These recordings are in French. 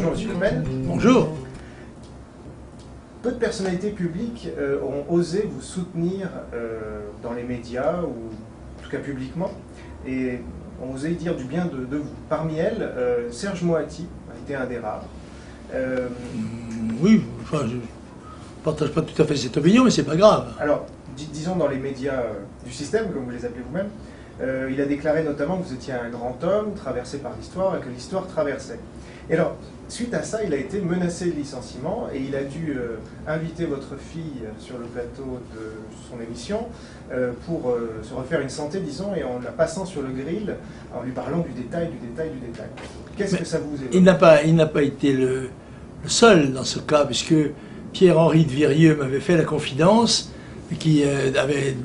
Bonjour Monsieur Le Pen. Bonjour. Peu de personnalités publiques ont osé vous soutenir dans les médias, ou en tout cas publiquement, et ont osé dire du bien de vous. Parmi elles, Serge Moati a été un des rares. Oui, enfin, je ne partage pas tout à fait cette opinion, mais c'est pas grave. Alors, disons dans les médias du système, comme vous les appelez vous-même, il a déclaré notamment que vous étiez un grand homme, traversé par l'histoire, et que l'histoire traversait. Et alors, suite à ça, il a été menacé de licenciement, et il a dû inviter votre fille sur le plateau de son émission pour se refaire une santé, disons, et en la passant sur le grill, en lui parlant du détail, du détail, du détail. Qu'est-ce que ça vous évoque? Il n'a pas été le seul dans ce cas, puisque Pierre-Henri de Virieu m'avait fait la confidence, qui avait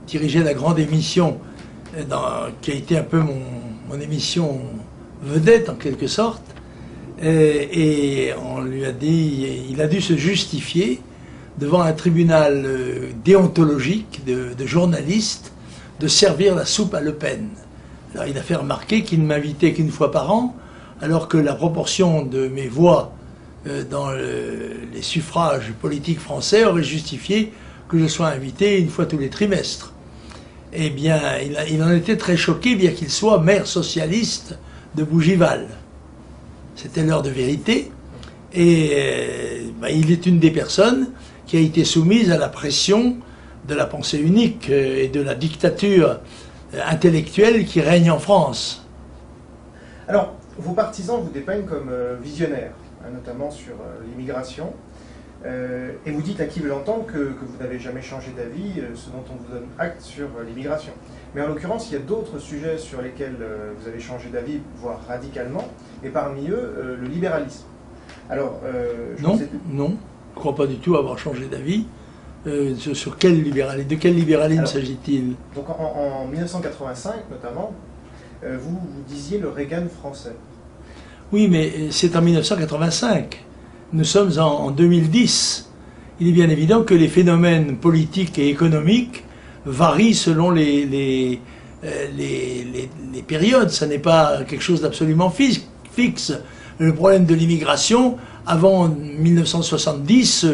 dirigé la grande émission, qui a été un peu mon émission vedette en quelque sorte, et on lui a dit, il a dû se justifier devant un tribunal déontologique de journalistes de servir la soupe à Le Pen. Alors il a fait remarquer qu'il ne m'invitait qu'une fois par an, alors que la proportion de mes voix dans les suffrages politiques français aurait justifié que je sois invité une fois tous les trimestres. Eh bien, il en était très choqué, bien qu'il soit maire socialiste de Bougival. C'était l'heure de vérité. Et il est une des personnes qui a été soumise à la pression de la pensée unique et de la dictature intellectuelle qui règne en France. Alors, vos partisans vous dépeignent comme visionnaire, notamment sur l'immigration. Et vous dites à qui veut l'entendre que vous n'avez jamais changé d'avis, ce dont on vous donne acte sur l'immigration. Mais en l'occurrence, il y a d'autres sujets sur lesquels vous avez changé d'avis, voire radicalement, et parmi eux, le libéralisme. Alors, non, je ne crois pas du tout avoir changé d'avis. Sur quel libéralisme, de quel libéralisme s'agit-il? Donc en 1985, notamment, vous disiez le Reagan français. Oui, mais c'est en 1985. Nous sommes en 2010. Il est bien évident que les phénomènes politiques et économiques varient selon les périodes. Ça n'est pas quelque chose d'absolument fixe. Le problème de l'immigration, avant 1970,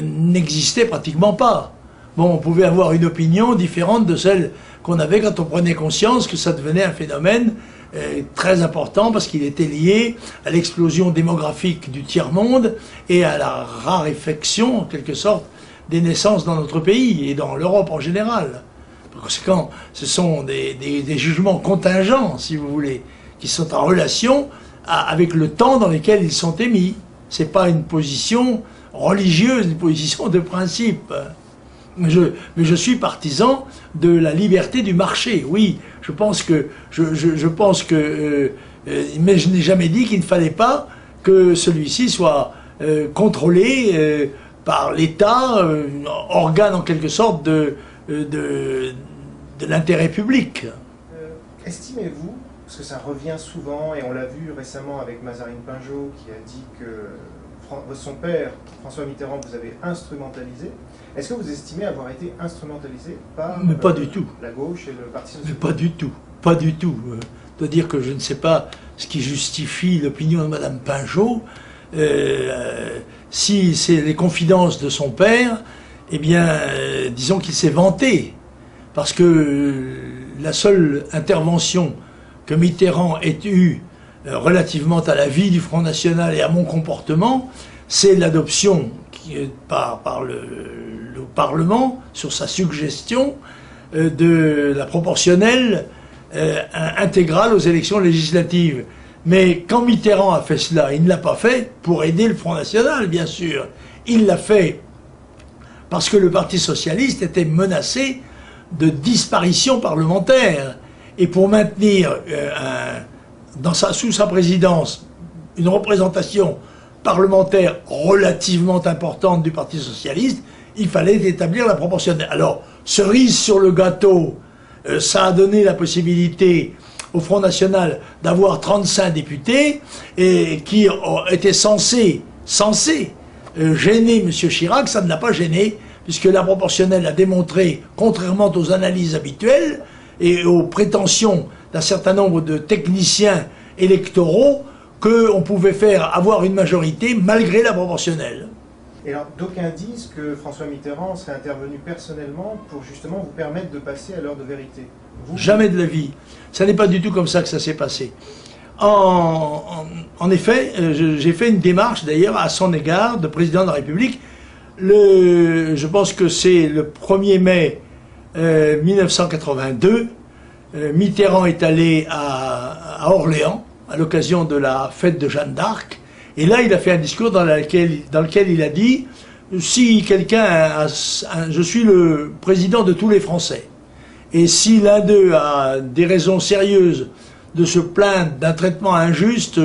n'existait pratiquement pas. Bon, on pouvait avoir une opinion différente de celle qu'on avait quand on prenait conscience que ça devenait un phénomène très important parce qu'il était lié à l'explosion démographique du tiers-monde et à la raréfaction, en quelque sorte, des naissances dans notre pays et dans l'Europe en général. Par conséquent, ce sont des jugements contingents, si vous voulez, qui sont en relation avec le temps dans lequel ils sont émis. Ce n'est pas une position religieuse, une position de principe. Mais je suis partisan de la liberté du marché, oui. Je pense que mais je n'ai jamais dit qu'il ne fallait pas que celui-ci soit contrôlé par l'État, organe en quelque sorte de l'intérêt public. Estimez-vous, parce que ça revient souvent, et on l'a vu récemment avec Mazarine Pinjot, qui a dit que son père, François Mitterrand, vous avez instrumentalisé. Est-ce que vous estimez avoir été instrumentalisé par pas du tout. La gauche et le Parti socialiste? Mais pas du tout, pas du tout. Je dois dire que je ne sais pas ce qui justifie l'opinion de Madame Pinjot. Si c'est les confidences de son père, eh bien, disons qu'il s'est vanté. Parce que la seule intervention que Mitterrand ait eue relativement à la vie du Front National et à mon comportement, c'est l'adoption par le Parlement, sur sa suggestion, de la proportionnelle intégrale aux élections législatives. Mais quand Mitterrand a fait cela, il ne l'a pas fait pour aider le Front National, bien sûr. Il l'a fait parce que le Parti Socialiste était menacé de disparition parlementaire. Et pour maintenir sous sa présidence une représentation parlementaire relativement importante du Parti Socialiste, il fallait établir la proportionnelle. Alors, cerise sur le gâteau, ça a donné la possibilité au Front National d'avoir 35 députés et qui étaient censés gêner M. Chirac. Ça ne l'a pas gêné, puisque la proportionnelle a démontré, contrairement aux analyses habituelles et aux prétentions d'un certain nombre de techniciens électoraux, qu'on pouvait avoir une majorité malgré la proportionnelle. Et alors, d'aucuns disent que François Mitterrand serait intervenu personnellement pour justement vous permettre de passer à l'heure de vérité. Jamais de la vie. Ça n'est pas du tout comme ça que ça s'est passé. En effet, j'ai fait une démarche d'ailleurs à son égard de président de la République. Je pense que c'est le 1er mai 1982. Mitterrand est allé à Orléans à l'occasion de la fête de Jeanne d'Arc. Et là, il a fait un discours dans lequel il a dit « Si je suis le président de tous les Français, et si l'un d'eux a des raisons sérieuses de se plaindre d'un traitement injuste,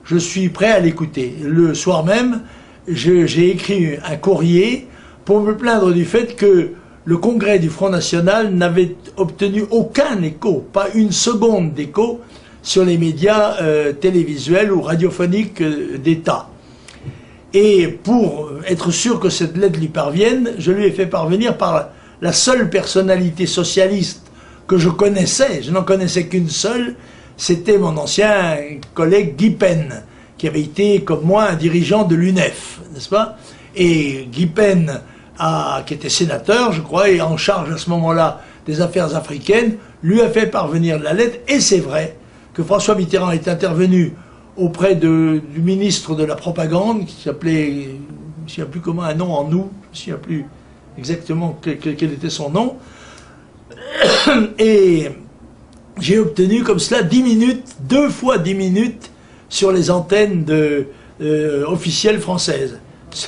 je suis prêt à l'écouter. » Le soir même, j'ai écrit un courrier pour me plaindre du fait que le congrès du Front National n'avait obtenu aucun écho, pas une seconde d'écho, sur les médias télévisuels ou radiophoniques d'État. Et pour être sûr que cette lettre lui parvienne, je lui ai fait parvenir par la seule personnalité socialiste que je connaissais, je n'en connaissais qu'une seule, c'était mon ancien collègue Guy Pen, qui avait été, comme moi, un dirigeant de l'UNEF, n'est-ce pas? Et Guy Pen, qui était sénateur, je crois, et en charge à ce moment-là des affaires africaines, lui a fait parvenir la lettre, et c'est vrai que François Mitterrand est intervenu auprès du ministre de la propagande, qui s'appelait, je ne me souviens plus comment, un nom en nous, je ne me souviens plus exactement quel était son nom, et j'ai obtenu comme cela 10 minutes, 2 fois 10 minutes, sur les antennes officielles françaises.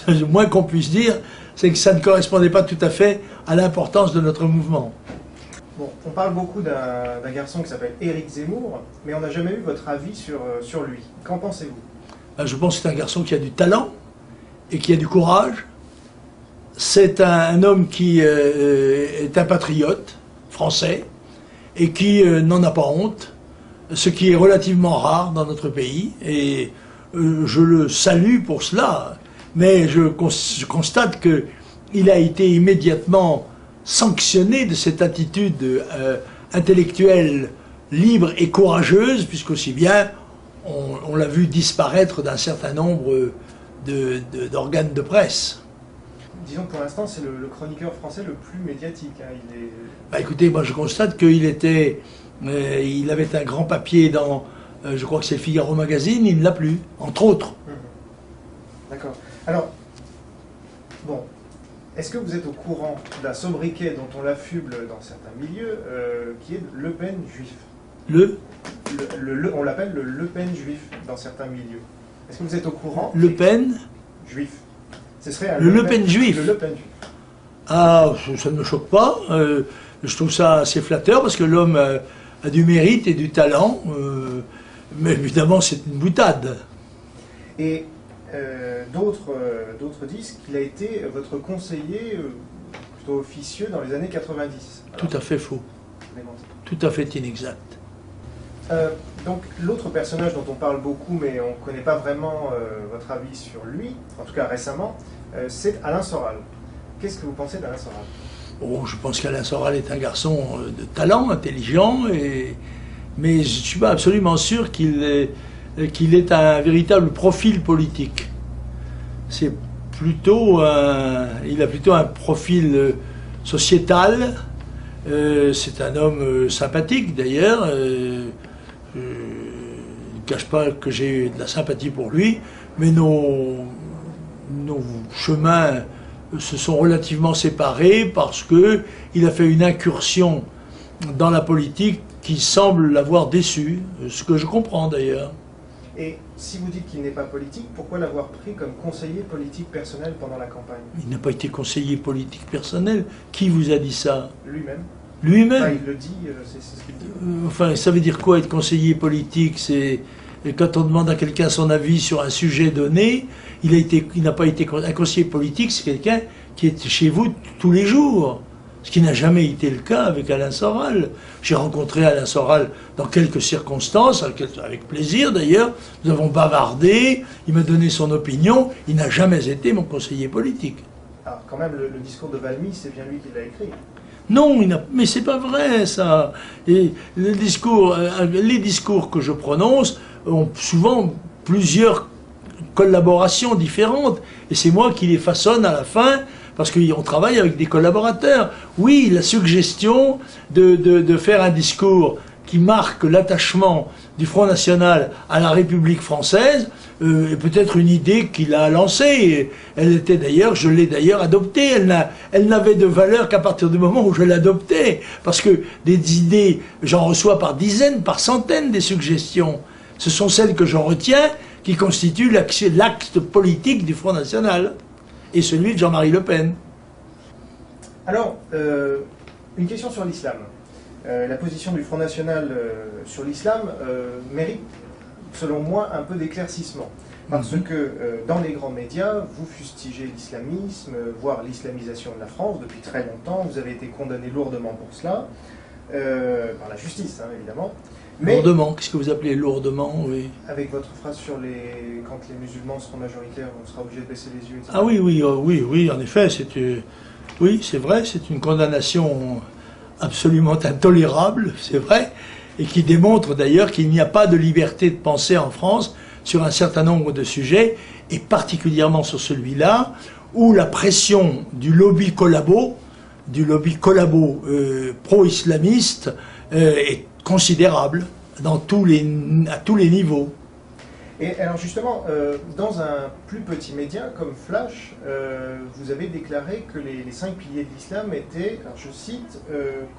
Le moins qu'on puisse dire, c'est que ça ne correspondait pas tout à fait à l'importance de notre mouvement. Bon, on parle beaucoup d'un garçon qui s'appelle Éric Zemmour, mais on n'a jamais eu votre avis sur lui. Qu'en pensez-vous? Je pense que c'est un garçon qui a du talent et qui a du courage. C'est un homme qui est un patriote français et qui n'en a pas honte, ce qui est relativement rare dans notre pays, et je le salue pour cela, mais je constate qu'il a été immédiatement sanctionné de cette attitude intellectuelle libre et courageuse, puisqu'aussi bien on l'a vu disparaître d'un certain nombre d'organes de presse. Disons que pour l'instant, c'est le chroniqueur français le plus médiatique. Hein. Écoutez, moi je constate qu'il il avait un grand papier dans, je crois que c'est le Figaro Magazine, il ne l'a plus, entre autres. D'accord. Alors, bon, est-ce que vous êtes au courant d'un sobriquet dont on l'affuble dans certains milieux, qui est Le Pen juif? On l'appelle le Le Pen juif dans certains milieux. Est-ce que vous êtes au courant? Le Pen juif. Ce serait Le Pen juif. Le Pen juif. Ah, ça ne me choque pas. Je trouve ça assez flatteur parce que l'homme a du mérite et du talent. Mais évidemment, c'est une boutade. Et d'autres disent qu'il a été votre conseiller plutôt officieux dans les années 90. Alors, tout à fait faux. Tout à fait inexact. Donc l'autre personnage dont on parle beaucoup, mais on ne connaît pas vraiment votre avis sur lui, en tout cas récemment, c'est Alain Soral. Qu'est-ce que vous pensez d'Alain Soral? Oh, je pense qu'Alain Soral est un garçon de talent, intelligent, mais je ne suis pas absolument sûr qu'il ait un véritable profil politique. C'est plutôt il a plutôt un profil sociétal. C'est un homme sympathique d'ailleurs. Je ne cache pas que j'ai de la sympathie pour lui, mais nos chemins se sont relativement séparés parce qu'il a fait une incursion dans la politique qui semble l'avoir déçu, ce que je comprends d'ailleurs. Et si vous dites qu'il n'est pas politique, pourquoi l'avoir pris comme conseiller politique personnel pendant la campagne? Il n'a pas été conseiller politique personnel. Qui vous a dit ça? Lui-même. Lui-même? Enfin, il le dit, c'est ce qu'il dit. Enfin, ça veut dire quoi être conseiller politique? C'est quand on demande à quelqu'un son avis sur un sujet donné, il n'a pas été un conseiller politique, c'est quelqu'un qui est chez vous tous les jours. Ce qui n'a jamais été le cas avec Alain Soral. J'ai rencontré Alain Soral dans quelques circonstances, avec plaisir d'ailleurs. Nous avons bavardé, il m'a donné son opinion. Il n'a jamais été mon conseiller politique. Alors quand même, le discours de Valmy, c'est bien lui qui l'a écrit. Non, mais c'est pas vrai ça. Et les discours que je prononce ont souvent plusieurs collaborations différentes. Et c'est moi qui les façonne à la fin, parce qu'on travaille avec des collaborateurs. Oui, la suggestion de faire un discours qui marque l'attachement du Front National à la République française est peut-être une idée qu'il a lancée. Elle était d'ailleurs, je l'ai d'ailleurs adoptée. Elle n'avait de valeur qu'à partir du moment où je l'adoptais. Parce que des idées, j'en reçois par dizaines, par centaines des suggestions. Ce sont celles que j'en retiens qui constituent l'acte politique du Front National et celui de Jean-Marie Le Pen. Alors, une question sur l'islam. La position du Front National sur l'islam mérite, selon moi, un peu d'éclaircissement. Parce que dans les grands médias, vous fustigez l'islamisme, voire l'islamisation de la France depuis très longtemps. Vous avez été condamné lourdement pour cela, par la justice, hein, évidemment. Mais, lourdement, qu'est-ce que vous appelez lourdement, oui. Avec votre phrase sur quand les musulmans seront majoritaires, on sera obligé de baisser les yeux, etc. Ah oui, oui, en effet, oui, c'est vrai, c'est une condamnation absolument intolérable, c'est vrai, et qui démontre d'ailleurs qu'il n'y a pas de liberté de penser en France sur un certain nombre de sujets, et particulièrement sur celui-là, où la pression du lobby collabo pro-islamiste est considérable à tous les niveaux. Et alors justement, dans un plus petit média comme Flash, vous avez déclaré que les 5 piliers de l'islam étaient, alors je cite,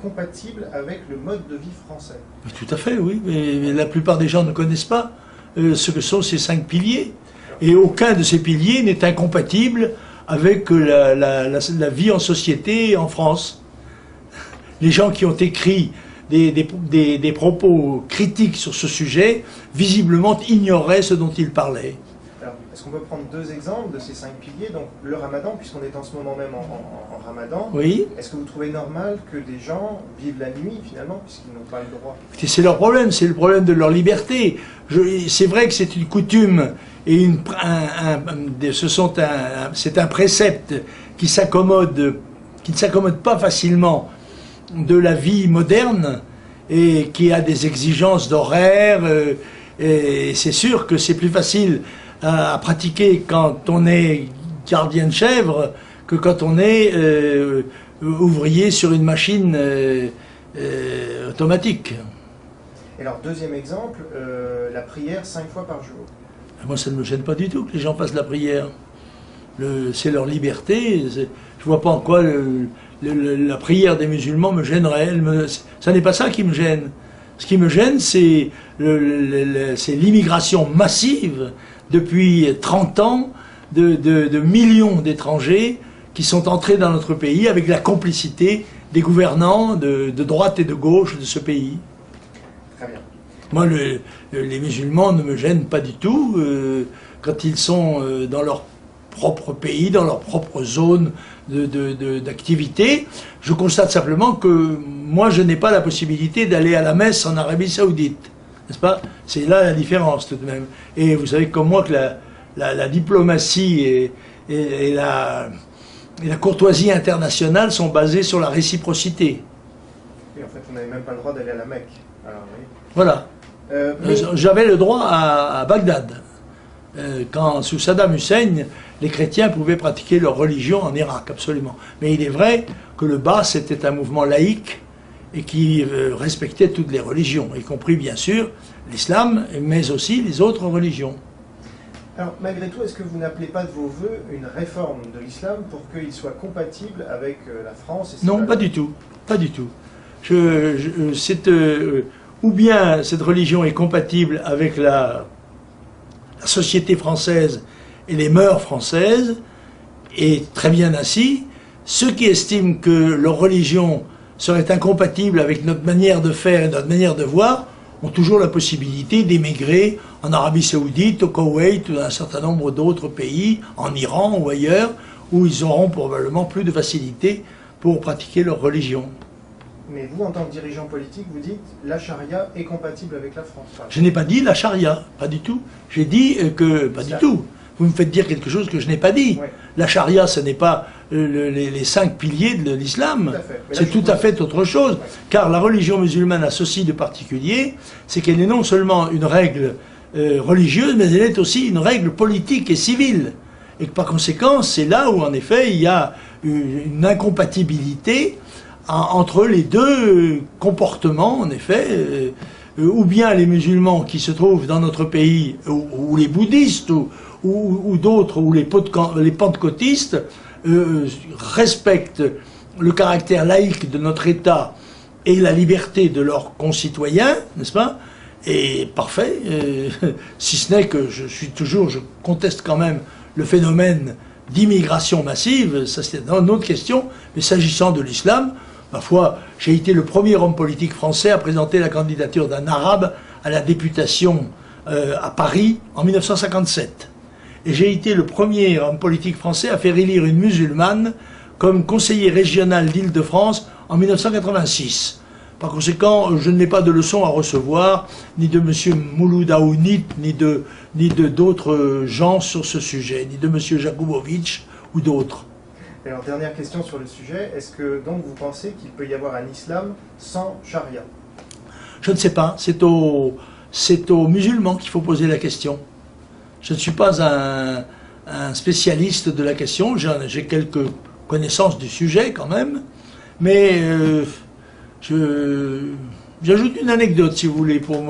compatibles avec le mode de vie français. Tout à fait, oui, mais la plupart des gens ne connaissent pas ce que sont ces 5 piliers. Et aucun de ces piliers n'est incompatible avec la vie en société en France. Les gens qui ont écrit des propos critiques sur ce sujet, visiblement ignoraient ce dont ils parlaient. Alors, est-ce qu'on peut prendre 2 exemples de ces 5 piliers? Donc, le ramadan, puisqu'on est en ce moment même en ramadan, oui. Est-ce que vous trouvez normal que des gens vivent la nuit, finalement, puisqu'ils n'ont pas le droit? C'est leur problème, c'est le problème de leur liberté. C'est vrai que c'est une coutume, et c'est un précepte qui ne s'accommode pas facilement de la vie moderne et qui a des exigences d'horaire, et c'est sûr que c'est plus facile à pratiquer quand on est gardien de chèvre que quand on est ouvrier sur une machine automatique. Et alors, deuxième exemple, la prière 5 fois par jour. Moi, ça ne me gêne pas du tout que les gens fassent la prière. C'est leur liberté. Je ne vois pas en quoi la prière des musulmans me gênerait. Ça n'est pas ça qui me gêne. Ce qui me gêne, c'est l'immigration massive depuis 30 ans de millions d'étrangers qui sont entrés dans notre pays avec la complicité des gouvernants de droite et de gauche de ce pays. Très bien. Moi, les musulmans ne me gênent pas du tout quand ils sont dans leur propre pays, dans leur propre zone d'activité. Je constate simplement que moi, je n'ai pas la possibilité d'aller à la messe en Arabie Saoudite. N'est-ce pas? C'est là la différence tout de même. Et vous savez comme moi que la diplomatie et la courtoisie internationale sont basées sur la réciprocité. Et en fait, vous n'avez même pas le droit d'aller à la Mecque. Alors, oui. Voilà. J'avais le droit à Bagdad. Quand, sous Saddam Hussein, les chrétiens pouvaient pratiquer leur religion en Irak, absolument. Mais il est vrai que le Baas était un mouvement laïque et qui respectait toutes les religions, y compris, bien sûr, l'islam, mais aussi les autres religions. Alors, malgré tout, est-ce que vous n'appelez pas de vos voeux une réforme de l'islam pour qu'il soit compatible avec la France et Non, pas du tout. Pas du tout. Ou bien cette religion est compatible avec la société française et les mœurs françaises, et très bien ainsi. Ceux qui estiment que leur religion serait incompatible avec notre manière de faire et notre manière de voir ont toujours la possibilité d'émigrer en Arabie Saoudite, au Koweït ou dans un certain nombre d'autres pays, en Iran ou ailleurs, où ils auront probablement plus de facilité pour pratiquer leur religion. Mais vous, en tant que dirigeant politique, vous dites la charia est compatible avec la France. Je n'ai pas dit la charia, pas du tout. J'ai dit que, pas du tout. Vous me faites dire quelque chose que je n'ai pas dit. Ouais. La charia, ce n'est pas les 5 piliers de l'islam. C'est tout à fait autre chose. Ouais. Car la religion musulmane a ceci de particulier, c'est qu'elle est non seulement une règle religieuse, mais elle est aussi une règle politique et civile. Et que par conséquent, c'est là où en effet il y a une incompatibilité entre les deux comportements, en effet, ou bien les musulmans qui se trouvent dans notre pays, ou les bouddhistes, ou d'autres, ou les pentecôtistes, respectent le caractère laïque de notre État et la liberté de leurs concitoyens, n'est-ce pas? Et parfait, si ce n'est que je conteste quand même le phénomène d'immigration massive, ça c'est une autre question, mais s'agissant de l'islam, ma foi, j'ai été le premier homme politique français à présenter la candidature d'un arabe à la députation à Paris en 1957. Et j'ai été le premier homme politique français à faire élire une musulmane comme conseiller régional d'Île-de-France en 1986. Par conséquent, je n'ai pas de leçons à recevoir, ni de M. Mouloud Aounit, ni de d'autres gens sur ce sujet, ni de M. Jakubowicz ou d'autres. Alors, dernière question sur le sujet, est-ce que donc vous pensez qu'il peut y avoir un islam sans charia? Je ne sais pas, c'est aux musulmans qu'il faut poser la question. Je ne suis pas un spécialiste de la question, j'ai quelques connaissances du sujet quand même, mais j'ajoute une anecdote si vous voulez pour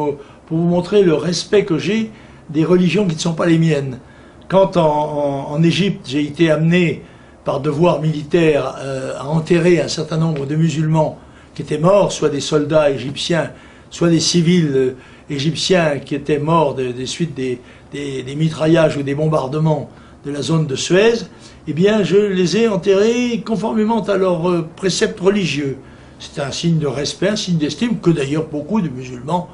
vous montrer le respect que j'ai des religions qui ne sont pas les miennes. Quand en Égypte j'ai été amené par devoir militaire à enterrer un certain nombre de musulmans qui étaient morts, soit des soldats égyptiens, soit des civils égyptiens qui étaient morts des suites des mitraillages ou des bombardements de la zone de Suez, eh bien je les ai enterrés conformément à leurs préceptes religieux. C'est un signe de respect, un signe d'estime que d'ailleurs beaucoup de musulmans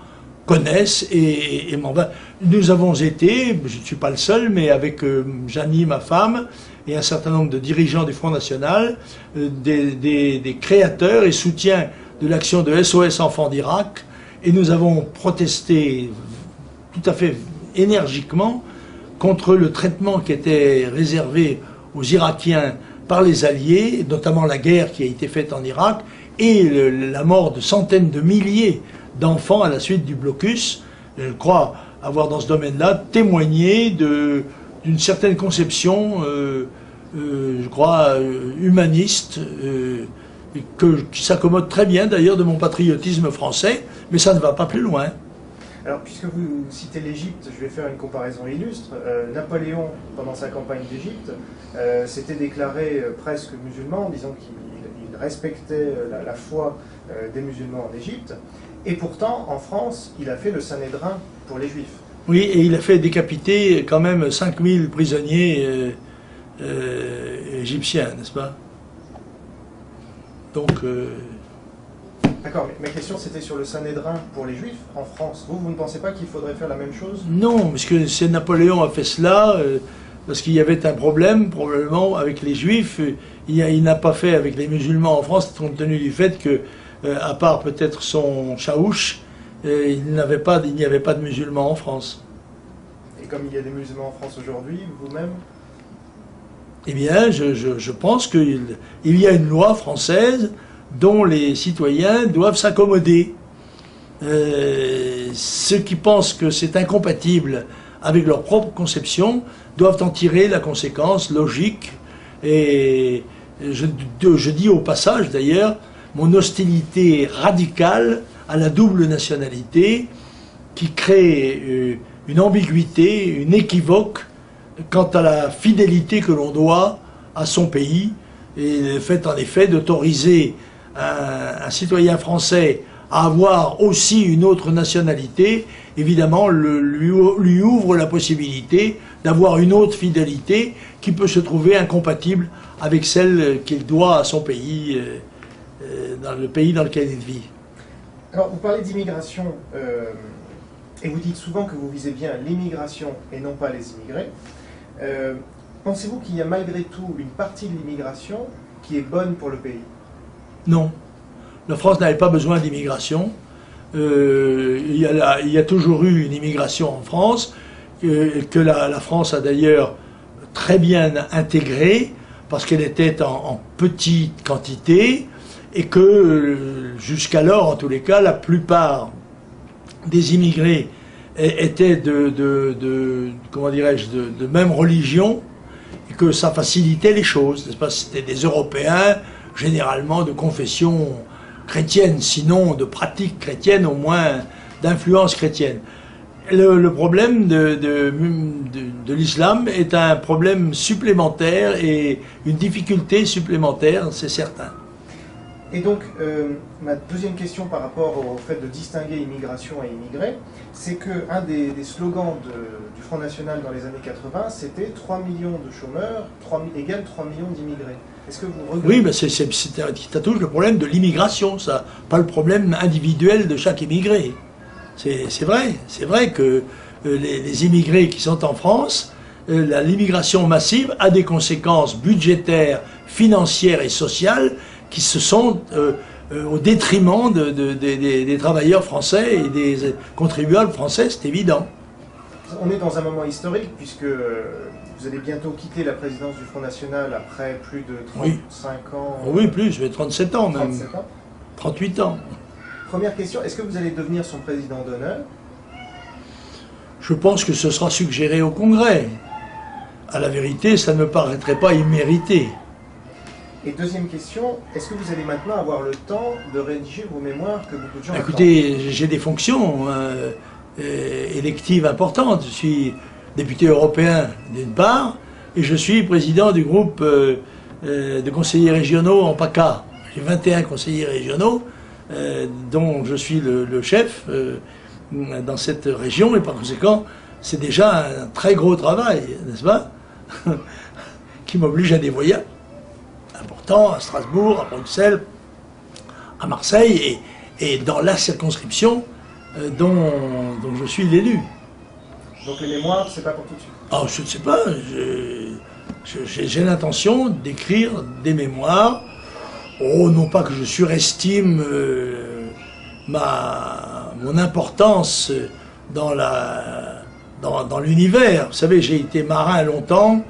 connaissent et m'en va. Nous avons été, je ne suis pas le seul, mais avec Janie, ma femme, et un certain nombre de dirigeants du Front National, des créateurs et soutiens de l'action de SOS Enfants d'Irak, et nous avons protesté tout à fait énergiquement contre le traitement qui était réservé aux Irakiens par les Alliés, notamment la guerre qui a été faite en Irak, et la mort de centaines de milliers d'enfants à la suite du blocus. Je crois avoir dans ce domaine-là témoigné d'une certaine conception, je crois, humaniste, qui s'accommode très bien d'ailleurs de mon patriotisme français, mais ça ne va pas plus loin. Alors, puisque vous citez l'Égypte, je vais faire une comparaison illustre. Napoléon, pendant sa campagne d'Égypte, s'était déclaré presque musulman, en disant qu'il respectait la foi des musulmans en Égypte. Et pourtant, en France, il a fait le Sanhédrin pour les Juifs. Oui, et il a fait décapiter quand même 5000 prisonniers égyptiens, n'est-ce pas? Donc... D'accord, mais ma question c'était sur le Sanhédrin pour les Juifs en France. Vous ne pensez pas qu'il faudrait faire la même chose? Non, parce que c'est Napoléon a fait cela, parce qu'il y avait un problème probablement avec les Juifs. Il n'a pas fait avec les musulmans en France, compte tenu du fait que, à part peut-être son chaouch, il n'y avait pas de musulmans en France. Et comme il y a des musulmans en France aujourd'hui, vous-même? Eh bien, je pense qu'il y a une loi française dont les citoyens doivent s'accommoder. Ceux qui pensent que c'est incompatible avec leur propre conception doivent en tirer la conséquence logique. Et je dis au passage d'ailleurs mon hostilité radicale à la double nationalité qui crée une ambiguïté, une équivoque quant à la fidélité que l'on doit à son pays, et le fait en effet d'autoriser un citoyen français à avoir aussi une autre nationalité, évidemment lui ouvre la possibilité d'avoir une autre fidélité qui peut se trouver incompatible avec celle qu'il doit à son pays, dans le pays dans lequel il vit. Alors vous parlez d'immigration, et vous dites souvent que vous visez bien l'immigration et non pas les immigrés. Pensez-vous qu'il y a malgré tout une partie de l'immigration qui est bonne pour le pays? Non. La France n'avait pas besoin d'immigration. Il y a toujours eu une immigration en France, que la France a d'ailleurs très bien intégrée, parce qu'elle était en petite quantité, et que jusqu'alors, en tous les cas, la plupart des immigrés étaient comment dirais-je, de même religion, et que ça facilitait les choses, n'est-ce pas? C'était des Européens, généralement de confession chrétienne, sinon de pratique chrétienne, au moins d'influence chrétienne. Le problème de l'islam est un problème supplémentaire et une difficulté supplémentaire, c'est certain. Et donc, ma deuxième question par rapport au fait de distinguer immigration et immigrés, c'est qu'un des slogans du Front National dans les années 80, c'était 3 millions de chômeurs égale 3 millions d'immigrés. Est-ce que vous regrettez? Oui, ça touche le problème de l'immigration, ça, pas le problème individuel de chaque immigré. C'est vrai que les immigrés qui sont en France, l'immigration massive a des conséquences budgétaires, financières et sociales qui se sont au détriment des travailleurs français et des contribuables français, c'est évident. On est dans un moment historique puisque vous allez bientôt quitter la présidence du Front National après plus de 35 ans. Oui, plus, mais 37 ans même. 37 ans. 38 ans. Première question, est-ce que vous allez devenir son président d'honneur? Je pense que ce sera suggéré au Congrès. À la vérité, ça ne me paraîtrait pas immérité. Et deuxième question, est-ce que vous allez maintenant avoir le temps de rédiger vos mémoires que beaucoup de gens attendent? Écoutez, j'ai des fonctions électives importantes. Je suis député européen d'une part, et je suis président du groupe de conseillers régionaux en PACA. J'ai 21 conseillers régionaux, dont je suis le chef dans cette région, et par conséquent, c'est déjà un très gros travail, n'est-ce pas, qui m'oblige à des voyages importants à Strasbourg, à Bruxelles, à Marseille, et dans la circonscription dont je suis l'élu. Donc les mémoires, c'est pas pour tout de suite? Alors je ne sais pas, j'ai l'intention d'écrire des mémoires. Oh, non pas que je surestime mon importance dans l'univers. Vous savez, j'ai été marin longtemps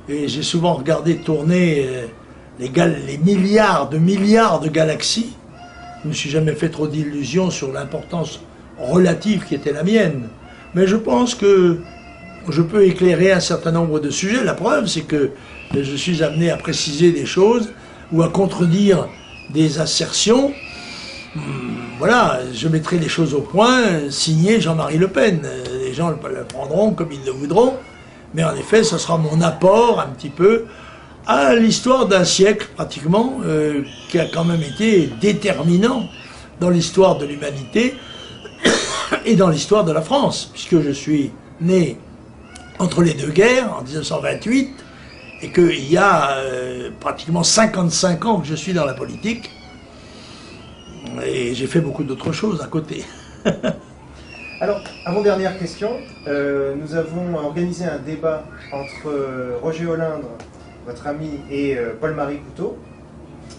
et j'ai souvent regardé tourner les milliards de galaxies. Je ne me suis jamais fait trop d'illusions sur l'importance relative qui était la mienne. Mais je pense que je peux éclairer un certain nombre de sujets. La preuve, c'est que je suis amené à préciser des choses ou à contredire des assertions. Voilà, je mettrai les choses au point, signé Jean-Marie Le Pen. Les gens le prendront comme ils le voudront, mais en effet, ce sera mon apport un petit peu à l'histoire d'un siècle, pratiquement, qui a quand même été déterminant dans l'histoire de l'humanité et dans l'histoire de la France, puisque je suis né entre les deux guerres, en 1928, et qu'il y a pratiquement 55 ans que je suis dans la politique, et j'ai fait beaucoup d'autres choses à côté. Alors, avant-dernière question, nous avons organisé un débat entre Roger Olindre, votre ami, et Paul-Marie Couteau,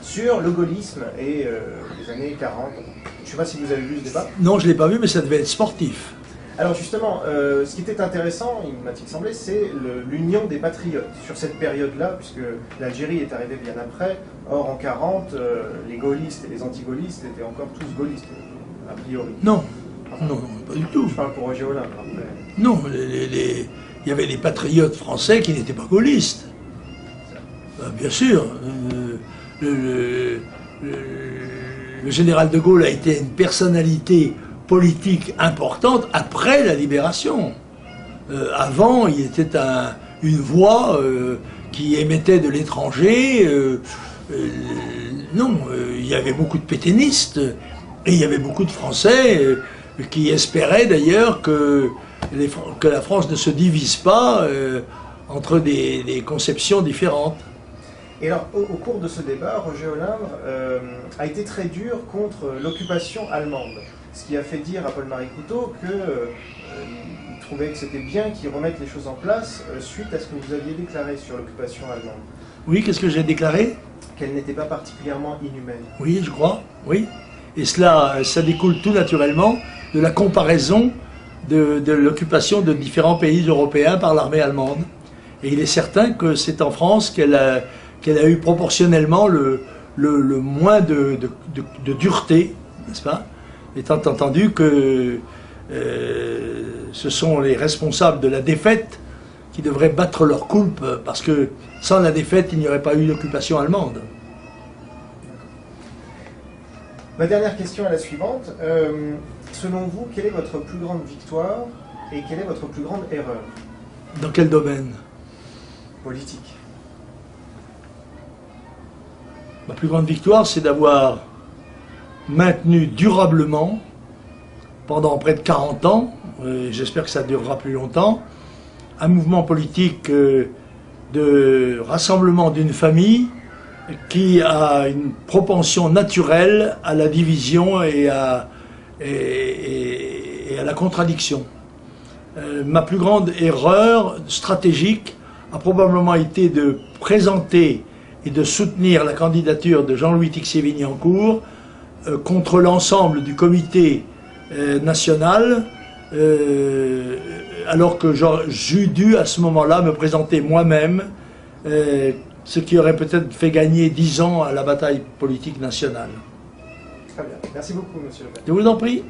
sur le gaullisme et les années 40. Je ne sais pas si vous avez vu ce débat. Non, je ne l'ai pas vu, mais ça devait être sportif. Alors justement, ce qui était intéressant, il m'a-t-il semblé, c'est l'union des patriotes sur cette période-là, puisque l'Algérie est arrivée bien après. Or, en 40, les gaullistes et les anti-gaullistes étaient encore tous gaullistes, a priori. Non, non, pas du tout. Je parle pour Roger Olindre, après. Non, il y avait des patriotes français qui n'étaient pas gaullistes. Bien sûr. Le général de Gaulle a été une personnalité politique importante après la libération. Avant, il était une voix qui émettait de l'étranger. Non, il y avait beaucoup de pétainistes et il y avait beaucoup de Français qui espéraient d'ailleurs que la France ne se divise pas entre des conceptions différentes. Et alors, au cours de ce débat, Roger Olindre a été très dur contre l'occupation allemande. Ce qui a fait dire à Paul-Marie Couteau qu'il trouvait que c'était bien qu'il remette les choses en place suite à ce que vous aviez déclaré sur l'occupation allemande. Oui, qu'est-ce que j'ai déclaré? Qu'elle n'était pas particulièrement inhumaine. Oui, je crois, oui. Et ça découle tout naturellement de la comparaison de l'occupation de différents pays européens par l'armée allemande. Et il est certain que c'est en France qu'elle a eu proportionnellement le moins de dureté, n'est-ce pas? Étant entendu que ce sont les responsables de la défaite qui devraient battre leur coulpe, parce que sans la défaite, il n'y aurait pas eu d'occupation allemande. Ma dernière question est la suivante. Selon vous, quelle est votre plus grande victoire et quelle est votre plus grande erreur? Dans quel domaine? Politique. Ma plus grande victoire, c'est d'avoir maintenu durablement, pendant près de 40 ans, j'espère que ça durera plus longtemps, un mouvement politique de rassemblement d'une famille qui a une propension naturelle à la division et à la contradiction. Ma plus grande erreur stratégique a probablement été de présenter et de soutenir la candidature de Jean-Louis Tixier-Vignancourt contre l'ensemble du comité national, alors que j'eus dû à ce moment-là me présenter moi-même, ce qui aurait peut-être fait gagner 10 ans à la bataille politique nationale. Très bien. Merci beaucoup, monsieur Le Pen. Je vous en prie.